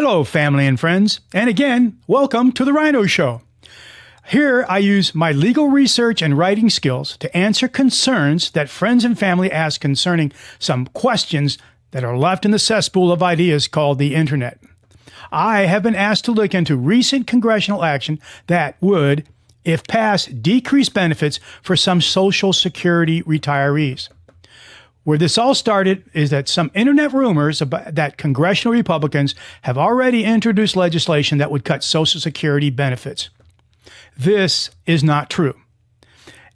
Hello, family and friends, and again, welcome to The Rhino Show. Here, I use my legal research and writing skills to answer concerns that friends and family ask concerning some questions that are left in the cesspool of ideas called the Internet. I have been asked to look into recent congressional action that would, if passed, decrease benefits for some Social Security retirees. Where this all started is that some internet rumors about that congressional Republicans have already introduced legislation that would cut Social Security benefits. This is not true.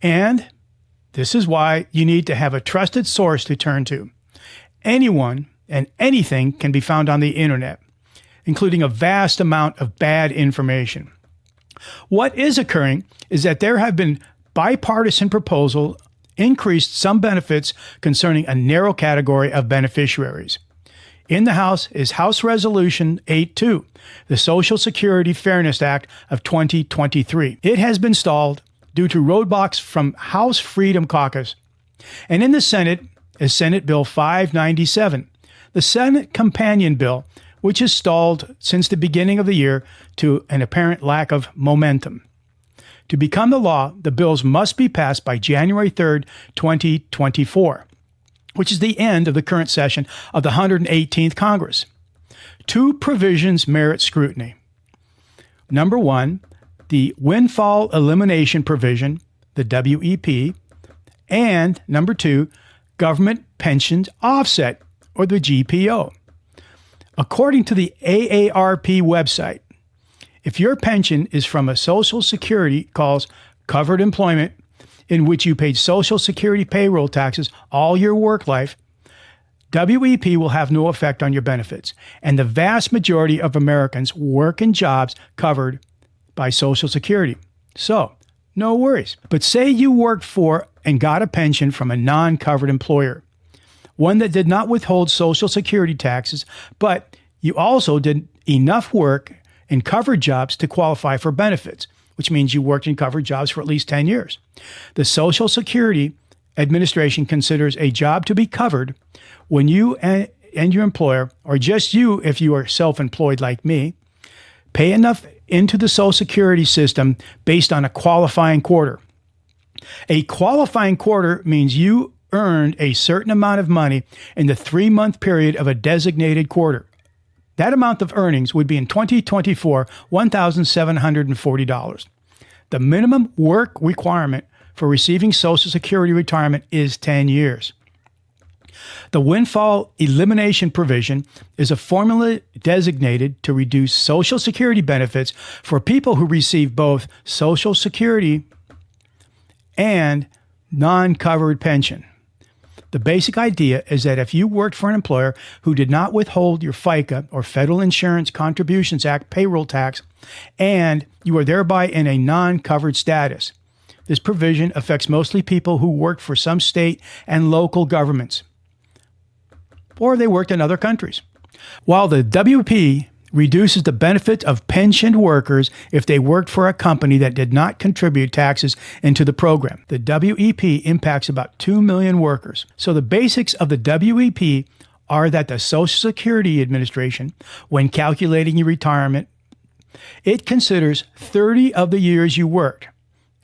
And this is why you need to have a trusted source to turn to. Anyone and anything can be found on the internet, including a vast amount of bad information. What is occurring is that there have been bipartisan proposals increased some benefits concerning a narrow category of beneficiaries. In the House is House Resolution 8-2, the Social Security Fainess Act of 2023. It has been stalled due to roadblocks from House Freedom Caucus. And in the Senate is Senate Bill 597, the Senate companion bill, which is stalled since the beginning of the year to an apparent lack of momentum. To become the law, the bills must be passed by January 3rd, 2024, which is the end of the current session of the 118th Congress. Two provisions merit scrutiny. Number one, the Windfall Elimination Provision, the WEP, and number two, Government Pensions Offset, or the GPO. According to the AARP website, if your pension is from a Social Security calls covered employment, in which you paid Social Security payroll taxes all your work life, WEP will have no effect on your benefits. And the vast majority of Americans work in jobs covered by Social Security. So, no worries. But say you worked for and got a pension from a non-covered employer, one that did not withhold Social Security taxes, but you also did enough work in covered jobs to qualify for benefits, which means you worked in covered jobs for at least 10 years. The Social Security Administration considers a job to be covered when you and your employer, or just you if you are self-employed like me, pay enough into the Social Security system based on a qualifying quarter. A qualifying quarter means you earned a certain amount of money in the 3-month period of a designated quarter. That amount of earnings would be in 2024, $1,740. The minimum work requirement for receiving Social Security retirement is 10 years. The Windfall Elimination Provision is a formula designated to reduce Social Security benefits for people who receive both Social Security and non-covered pension. The basic idea is that if you worked for an employer who did not withhold your FICA or Federal Insurance Contributions Act payroll tax, and you are thereby in a non-covered status, this provision affects mostly people who worked for some state and local governments, or they worked in other countries. While the WP reduces the benefit of pensioned workers if they worked for a company that did not contribute taxes into the program. The WEP impacts about 2 million workers. So the basics of the WEP are that the Social Security Administration, when calculating your retirement, it considers 30 of the years you worked.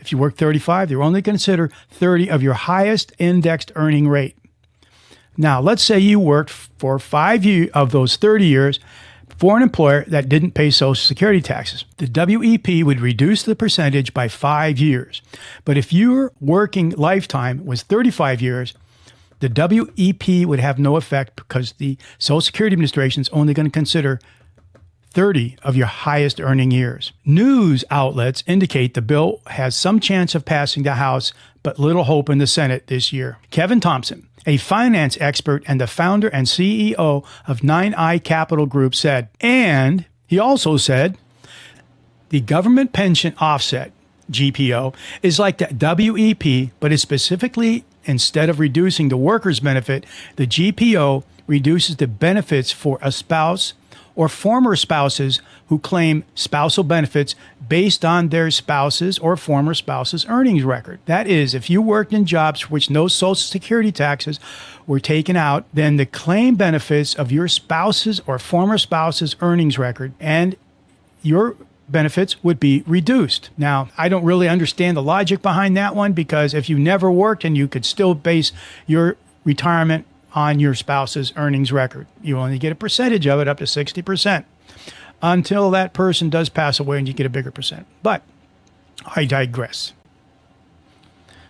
If you work 35, they only consider 30 of your highest indexed earning rate. Now, let's say you worked for 5 of those 30 years for an employer that didn't pay Social Security taxes. The WEP would reduce the percentage by 5 years. But if your working lifetime was 35 years, the WEP would have no effect because the Social Security Administration is only going to consider 30 of your highest earning years. News outlets indicate the bill has some chance of passing the House, but little hope in the Senate this year. Kevin Thompson, a finance expert and the founder and CEO of 9i Capital Group, said, and he also said, the government pension offset, GPO, is like the WEP, but is specifically, instead of reducing the worker's benefit, the GPO reduces the benefits for a spouse or former spouses who claim spousal benefits based on their spouse's or former spouse's earnings record. That is, if you worked in jobs for which no Social Security taxes were taken out, then the claim benefits of your spouse's or former spouse's earnings record and your benefits would be reduced. Now, I don't really understand the logic behind that one, because if you never worked and you could still base your retirement on your spouse's earnings record, you only get a percentage of it, up to 60%, until that person does pass away and you get a bigger percent. But I digress.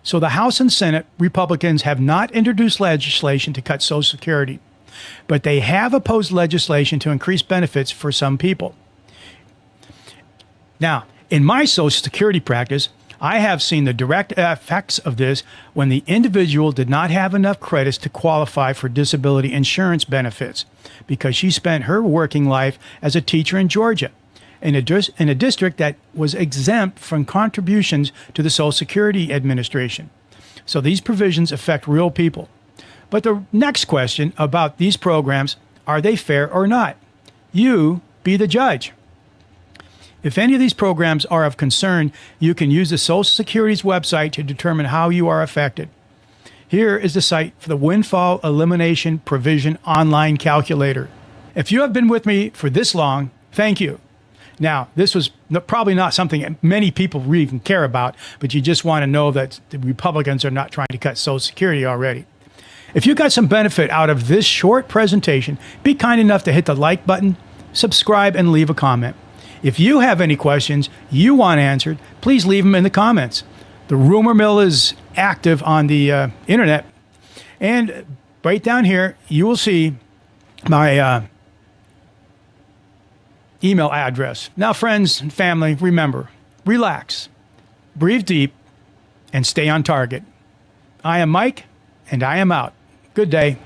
So the House and Senate Republicans have not introduced legislation to cut Social Security, but they have opposed legislation to increase benefits for some people. Now, in my Social Security practice, I have seen the direct effects of this when the individual did not have enough credits to qualify for disability insurance benefits because she spent her working life as a teacher in Georgia, in a district that was exempt from contributions to the Social Security Administration. So these provisions affect real people. But the next question about these programs, are they fair or not? You be the judge. If any of these programs are of concern, you can use the Social Security's website to determine how you are affected. Here is the site for the Windfall Elimination Provision online calculator. If you have been with me for this long, thank you. Now, this was probably not something many people even care about, but you just want to know that the Republicans are not trying to cut Social Security already. If you got some benefit out of this short presentation, be kind enough to hit the like button, subscribe, and leave a comment. If you have any questions you want answered, please leave them in the comments. The rumor mill is active on the internet. And right down here, you will see my email address. Now, friends and family, remember, relax, breathe deep, and stay on target. I am Mike, and I am out. Good day.